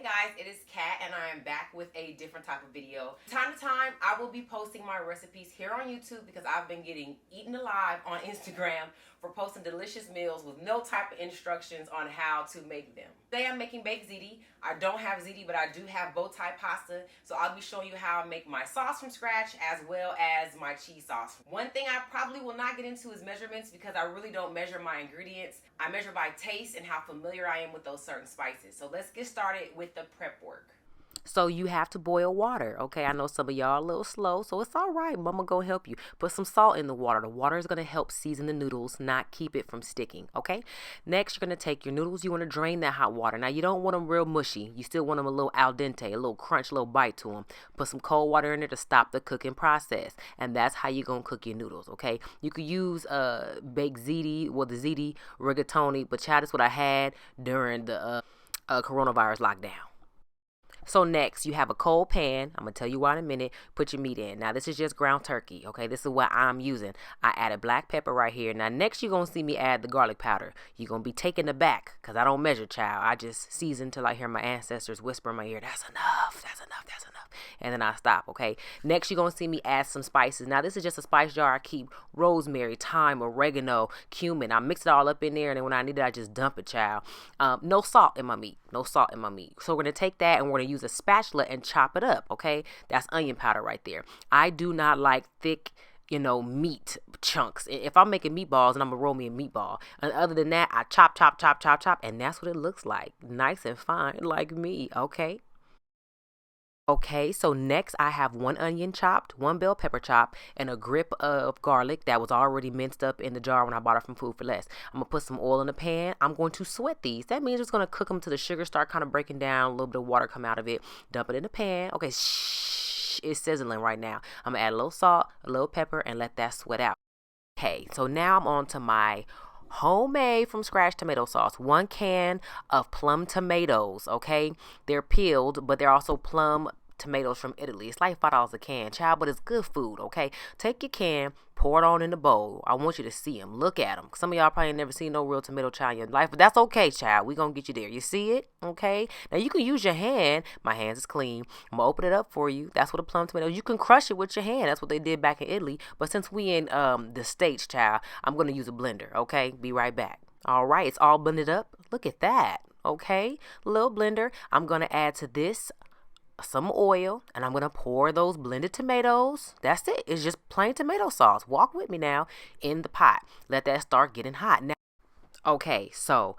Hey guys, it is Kat and I am back with a different type of video. Time to time, I will be posting my recipes here on YouTube because I've been getting eaten alive on Instagram for posting delicious meals with no type of instructions on how to make them. Today I'm making baked ziti. I don't have ziti, but I do have bow tie pasta. So I'll be showing you how I make my sauce from scratch as well as my cheese sauce. One thing I probably will not get into is measurements because I really don't measure my ingredients. I measure by taste and how familiar I am with those certain spices. So let's get started with the prep work. So you have to boil water, okay? I know some of y'all a little slow, so it's all right. Mama gonna help you. Put some salt in the water. The water is gonna help season the noodles, not keep it from sticking, okay? Next, you're gonna take your noodles. You wanna drain that hot water. Now, you don't want them real mushy. You still want them a little al dente, a little crunch, a little bite to them. Put some cold water in there to stop the cooking process, and that's how you're gonna cook your noodles, okay? You could use baked ziti, well, the ziti rigatoni, but child, that's what I had during the coronavirus lockdown. So next, you have a cold pan. I'm going to tell you why in a minute. Put your meat in. Now, this is just ground turkey, okay? This is what I'm using. I added black pepper right here. Now, next, you're going to see me add the garlic powder. You're going to be taken aback because I don't measure, child. I just season till I hear my ancestors whisper in my ear, that's enough, that's enough, that's enough. And then I stop, okay? Next, you're going to see me add some spices. Now, this is just a spice jar. I keep rosemary, thyme, oregano, cumin. I mix it all up in there, and then when I need it, I just dump it, child. No salt in my meat. No salt in my meat. So we're going to take that, and we're going to use a spatula and chop it up, okay? That's onion powder right there. I do not like thick, meat chunks. If I'm making meatballs, and I'm gonna roll me a meatball. And other than that, I chop, chop, chop, chop, chop, and that's what it looks like. Nice and fine, like me, okay? Okay, so next I have one onion chopped, one bell pepper chopped, and a grip of garlic that was already minced up in the jar when I bought it from Food for Less. I'm going to put some oil in the pan. I'm going to sweat these. That means it's going to cook them till the sugar start kind of breaking down, a little bit of water come out of it. Dump it in the pan. Okay, shh, it's sizzling right now. I'm going to add a little salt, a little pepper, and let that sweat out. Okay, so now I'm on to my homemade from scratch tomato sauce. 1 can of plum tomatoes, okay? They're peeled, but they're also plum tomatoes from Italy. It's like $5 a can, child, but it's good food, okay? Take your can, pour it on in the bowl. I want you to see them. Look at them. Some of y'all probably ain't never seen no real tomato child in your life, but that's okay, child. We gonna get you there. You see it? Okay? Now, you can use your hand. My hands is clean. I'm gonna open it up for you. That's what a plum tomato. You can crush it with your hand. That's what they did back in Italy. But since we in the States, child, I'm gonna use a blender, okay? Be right back. All right, it's all blended up. Look at that, okay? Little blender. I'm gonna add to this some oil, and I'm going to pour those blended tomatoes. That's it. It's just plain tomato sauce. Walk with me now in the pot. Let that start getting hot. Now, okay, so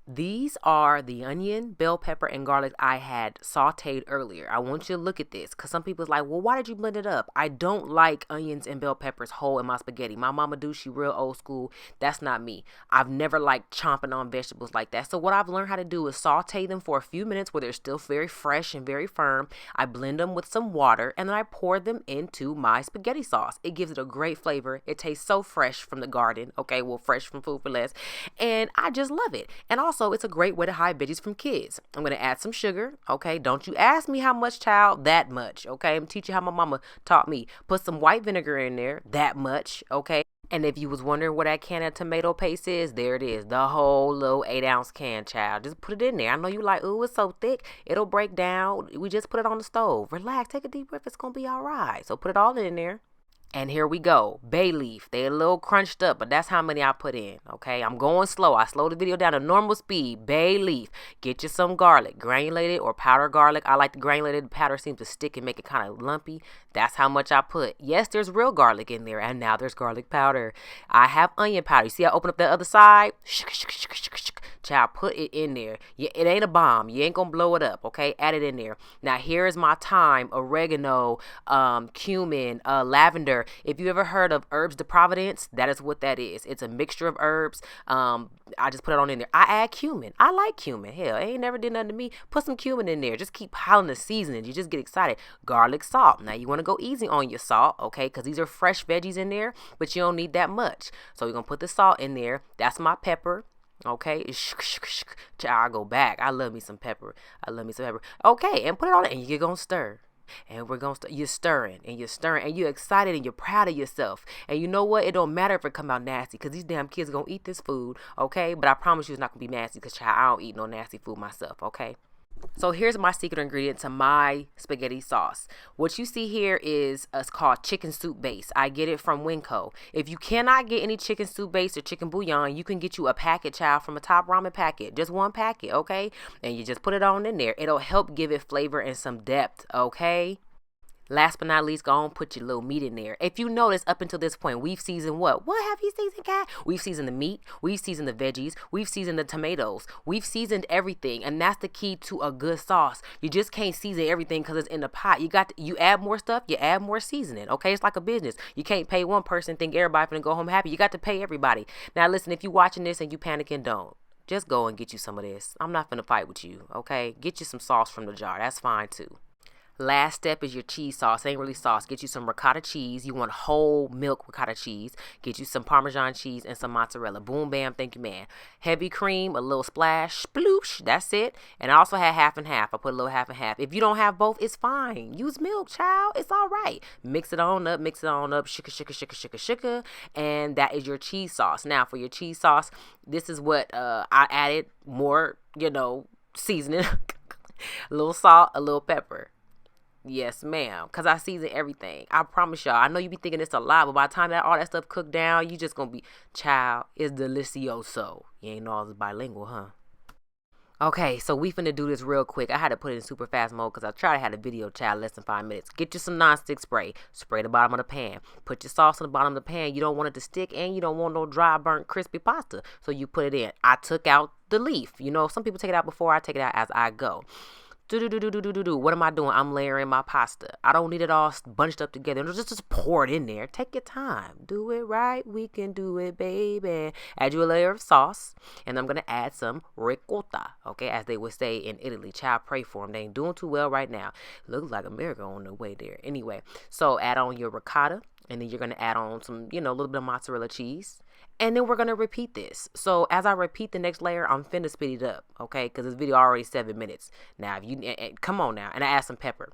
these are the onion, bell pepper, and garlic I had sauteed earlier. I want you to look at this because some people's like, well, why did you blend it up? I don't like onions and bell peppers whole in my spaghetti. My mama do. She real old school. That's not me. I've never liked chomping on vegetables like that. So what I've learned how to do is saute them for a few minutes where they're still very fresh and very firm. I blend them with some water, and then I pour them into my spaghetti sauce. It gives it a great flavor. It tastes so fresh from the garden. Okay, well, fresh from Food for Less. And I just love it. And also, it's a great way to hide veggies from kids. I'm going to add some sugar, okay? Don't you ask me how much, child, that much, okay? I'm teaching how my mama taught me. Put some white vinegar in there, that much, okay? And if you was wondering what that can of tomato paste is, there it is. The whole little 8-ounce can, child. Just put it in there. I know you like, ooh, it's so thick. It'll break down. We just put it on the stove. Relax. Take a deep breath. It's going to be all right. So put it all in there. And here we go. Bay leaf. They're a little crunched up, but that's how many I put in. Okay, I'm going slow. I slowed the video down to normal speed. Bay leaf. Get you some garlic, granulated or powdered garlic. I like the granulated. The powder seems to stick and make it kind of lumpy. That's how much I put. Yes, there's real garlic in there, and now there's garlic powder. I have onion powder. You see, I open up the other side. Child, put it in there. It ain't a bomb. You ain't gonna blow it up, okay? Add it in there. Now, here is my thyme, oregano, cumin, lavender. If you ever heard of herbs de Providence, that is what that is. It's a mixture of herbs. I just put it on in there. I add cumin. I like cumin. Hell, it ain't never did nothing to me. Put some cumin in there. Just keep piling the seasonings. You just get excited. Garlic salt. Now, you want to go easy on your salt, okay? Because these are fresh veggies in there, but you don't need that much. So, you're going to put the salt in there. That's my pepper. Okay, I go back. I love me some pepper. Okay, and put it on it, and you're gonna stir. And we're gonna you're stirring and you're excited and you're proud of yourself. And you know what? It don't matter if it come out nasty because these damn kids are gonna eat this food, okay? But I promise you it's not gonna be nasty because I don't eat no nasty food myself, okay? So here's my secret ingredient to my spaghetti sauce. What you see here is it's called chicken soup base. I get it from Winco. If you cannot get any chicken soup base or chicken bouillon, you can get you a packet, child, from a Top Ramen packet. Just one packet, okay? And you just put it on in there. It'll help give it flavor and some depth, okay? Last but not least, go on, put your little meat in there. If you notice, up until this point, we've seasoned what? What have you seasoned, Kat? We've seasoned the meat. We've seasoned the veggies. We've seasoned the tomatoes. We've seasoned everything, and that's the key to a good sauce. You just can't season everything because it's in the pot. You add more stuff, you add more seasoning. Okay, it's like a business. You can't pay one person, think everybody finna go home happy. You got to pay everybody. Now, listen, if you watching this and you panicking, don't. Just go and get you some of this. I'm not finna fight with you. Okay, get you some sauce from the jar. That's fine too. Last step is your cheese sauce. It ain't really sauce. Get you some ricotta cheese. You want whole milk ricotta cheese. Get you some Parmesan cheese and some mozzarella. Boom, bam, thank you, man. Heavy cream, a little splash, sploosh. That's it. And I also had half and half. I put a little half and half. If you don't have both, it's fine. Use milk, child. It's all right. Mix it on up. Shika, shika, shika, shika, shika. And that is your cheese sauce. Now, for your cheese sauce, this is what I added more, seasoning. A little salt, a little pepper. Yes, ma'am. Because I season everything. I promise y'all. I know you be thinking it's a lot, but by the time that all that stuff cooked down, you just going to be, child, it's delicioso. You ain't know I was bilingual, huh? Okay, so we finna do this real quick. I had to put it in super fast mode because I tried to have the video, child, less than 5 minutes. Get you some nonstick spray. Spray the bottom of the pan. Put your sauce on the bottom of the pan. You don't want it to stick, and you don't want no dry, burnt, crispy pasta. So you put it in. I took out the leaf. Some people take it out before. I take it out as I go. What am I doing? I'm layering my pasta. I don't need it all bunched up together. Just pour it in there. Take your time. Do it right. We can do it, baby. Add you a layer of sauce. And I'm going to add some ricotta. Okay, as they would say in Italy. Child, pray for them. They ain't doing too well right now. Looks like America on the way there. Anyway, so add on your ricotta. And then you're going to add on some, a little bit of mozzarella cheese. And then we're going to repeat this. So as I repeat the next layer, I'm finna speed it up, okay? Because this video already 7 minutes. Now, if you come on now. And I add some pepper.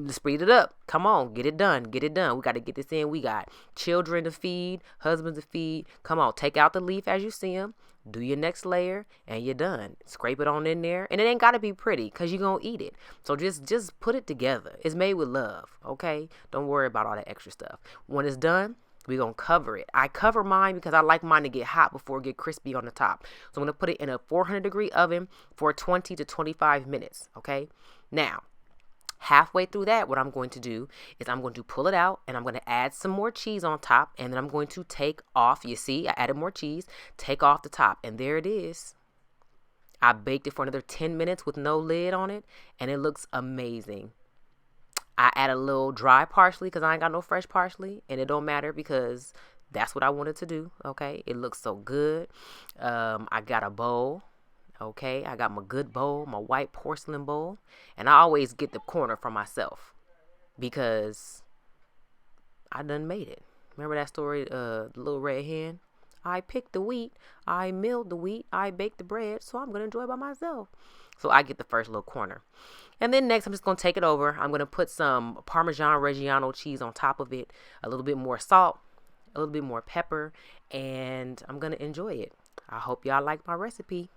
Speed it up. Come on. Get it done. Get it done. We got to get this in. We got children to feed, husbands to feed. Come on. Take out the leaf as you see them. Do your next layer, and you're done. Scrape it on in there. And it ain't got to be pretty because you're going to eat it. So just put it together. It's made with love, okay? Don't worry about all that extra stuff. When it's done, we're going to cover it. I cover mine because I like mine to get hot before it get crispy on the top. So I'm going to put it in a 400-degree oven for 20 to 25 minutes, okay? Now, halfway through that, what I'm going to do is I'm going to pull it out, and I'm going to add some more cheese on top, and then I'm going to take off. You see, I added more cheese. Take off the top, and there it is. I baked it for another 10 minutes with no lid on it, and it looks amazing. I add a little dry parsley because I ain't got no fresh parsley, and it don't matter because that's what I wanted to do, okay? It looks so good. I got a bowl, okay? I got my good bowl, my white porcelain bowl, and I always get the corner for myself because I done made it. Remember that story, the little red hen? I picked the wheat, I milled the wheat, I baked the bread, so I'm going to enjoy it by myself. So I get the first little corner. And then next, I'm just going to take it over. I'm going to put some Parmesan Reggiano cheese on top of it, a little bit more salt, a little bit more pepper, and I'm going to enjoy it. I hope y'all like my recipe.